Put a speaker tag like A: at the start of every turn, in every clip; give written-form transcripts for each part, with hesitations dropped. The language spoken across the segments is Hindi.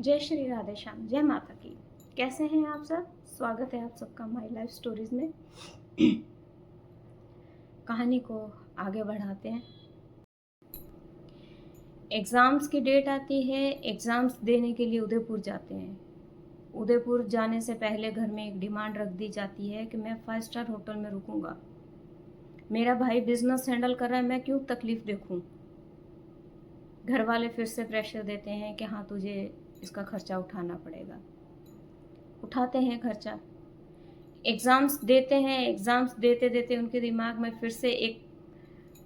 A: जय श्री राधे श्याम, जय माता की। कैसे हैं आप सब? स्वागत है आप सबका माई लाइफ स्टोरीज में। कहानी को आगे बढ़ाते हैं। एग्ज़ाम्स की डेट आती है, एग्ज़ाम्स देने के लिए उदयपुर जाते हैं। उदयपुर जाने से पहले घर में एक डिमांड रख दी जाती है कि मैं 5 स्टार होटल में रुकूंगा। मेरा भाई बिजनेस हैंडल कर रहा है, मैं क्यों तकलीफ़ देखूं। घर वाले फिर से प्रेशर देते हैं कि हाँ तुझे इसका खर्चा उठाना पड़ेगा। उठाते हैं खर्चा। एग्ज़ाम्स देते हैं, एग्ज़ाम्स देते देते उनके दिमाग में फिर से एक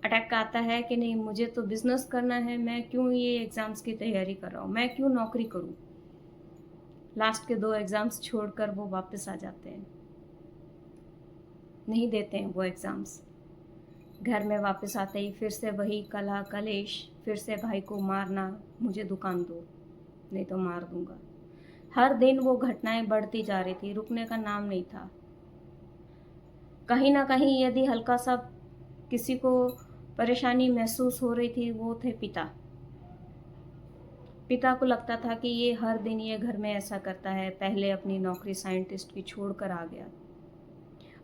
A: अटैक आता है कि नहीं, मुझे तो बिज़नेस करना है, मैं क्यों ये एग्ज़ाम्स की तैयारी कर रहा हूँ, मैं क्यों नौकरी करूँ। लास्ट के 2 एग्ज़ाम्स छोड़कर वो वापस आ जाते हैं, नहीं देते हैं वो एग्ज़ाम्स। घर में वापस आते ही फिर से वही कलह कलेश, फिर से भाई को मारना, मुझे दुकान दो नहीं तो मार दूंगा। हर दिन वो घटनाएं बढ़ती जा रही थी, रुकने का नाम नहीं था। कहीं ना कहीं यदि हल्का सा किसी को परेशानी महसूस हो रही थी, वो थे पिता। पिता को लगता था कि ये हर दिन ये घर में ऐसा करता है। पहले अपनी नौकरी साइंटिस्ट की छोड़कर आ गया,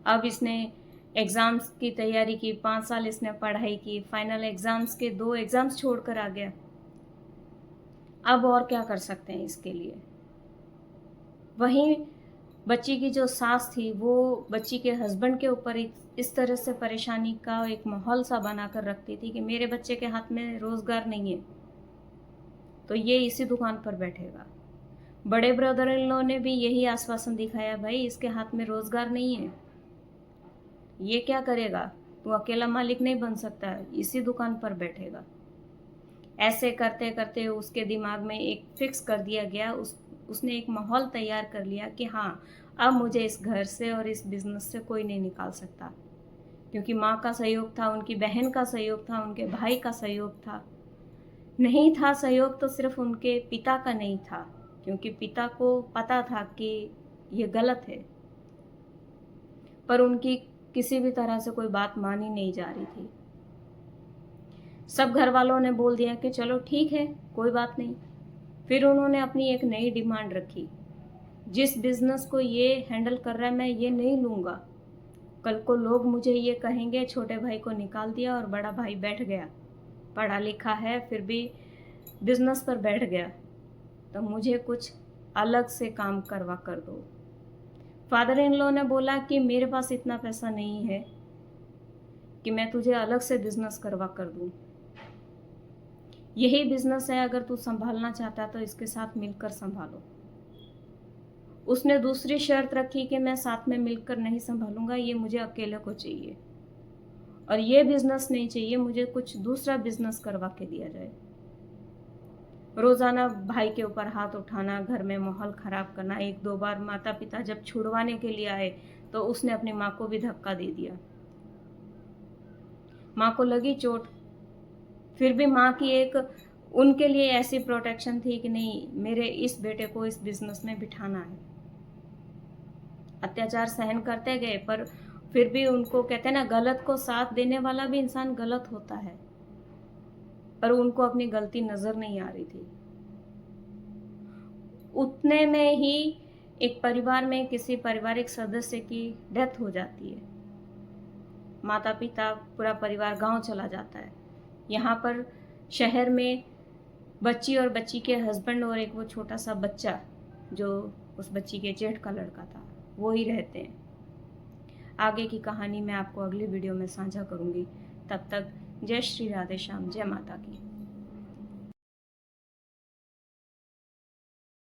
A: अब इसने एग्ज़ाम्स की तैयारी की, 5 साल इसने पढ़ाई की, फाइनल एग्ज़ाम्स के 2 एग्ज़ाम्स छोड़कर आ गया। अब और क्या कर सकते हैं इसके लिए। वहीं बच्ची की जो सास थी, वो बच्ची के हस्बैंड के ऊपर इस तरह से परेशानी का एक माहौल सा बनाकर रखती थी कि मेरे बच्चे के हाथ में रोज़गार नहीं है तो ये इसी दुकान पर बैठेगा। बड़े ब्रदर इन लॉ ने भी यही आश्वासन दिखाया, भाई इसके हाथ में रोज़गार नहीं है, ये क्या करेगा, तू अकेला मालिक नहीं बन सकता, इसी दुकान पर बैठेगा। ऐसे करते करते उसके दिमाग में एक फिक्स कर दिया गया, उसने एक माहौल तैयार कर लिया कि हाँ अब मुझे इस घर से और इस बिज़नेस से कोई नहीं निकाल सकता। क्योंकि माँ का सहयोग था, उनकी बहन का सहयोग था, उनके भाई का सहयोग था। नहीं था सहयोग तो सिर्फ उनके पिता का नहीं था, क्योंकि पिता को पता था कि ये गलत है, पर उनकी किसी भी तरह से कोई बात मानी नहीं जा रही थी। सब घर वालों ने बोल दिया कि चलो ठीक है, कोई बात नहीं। फिर उन्होंने अपनी एक नई डिमांड रखी, जिस बिज़नेस को ये हैंडल कर रहा है मैं ये नहीं लूँगा। कल को लोग मुझे ये कहेंगे छोटे भाई को निकाल दिया और बड़ा भाई बैठ गया, पढ़ा लिखा है फिर भी बिज़नेस पर बैठ गया, तो मुझे कुछ अलग से काम करवा कर दो। फादर इन लॉ ने बोला कि मेरे पास इतना पैसा नहीं है कि मैं तुझे अलग से बिज़नेस करवा कर दूँ। यही बिज़नेस है, अगर तू संभालना चाहता तो इसके साथ मिलकर संभालो। उसने दूसरी शर्त रखी कि मैं साथ में मिलकर नहीं संभालूंगा, ये मुझे अकेले को चाहिए और ये बिज़नेस नहीं चाहिए, मुझे कुछ दूसरा बिज़नेस करवा के दिया जाए। रोज़ाना भाई के ऊपर हाथ उठाना, घर में माहौल ख़राब करना। 1-2 बार माता पिता जब छुड़वाने के लिए आए तो उसने अपनी माँ को भी धक्का दे दिया। माँ को लगी चोट, फिर भी माँ की एक उनके लिए ऐसी प्रोटेक्शन थी कि नहीं, मेरे इस बेटे को इस बिज़नेस में बिठाना है। अत्याचार सहन करते गए, पर फिर भी उनको कहते हैं ना, गलत को साथ देने वाला भी इंसान गलत होता है, पर उनको अपनी गलती नज़र नहीं आ रही थी। उतने में ही एक परिवार में किसी पारिवारिक सदस्य की डेथ हो जाती है। माता पिता पूरा परिवार गांव चला जाता है। यहाँ पर शहर में बच्ची और बच्ची के हस्बैंड और एक वो छोटा सा बच्चा जो उस बच्ची के जेठ का लड़का था, वो ही रहते हैं। आगे की कहानी मैं आपको अगली वीडियो में साझा करूँगी। तब तक जय श्री राधे श्याम, जय माता की।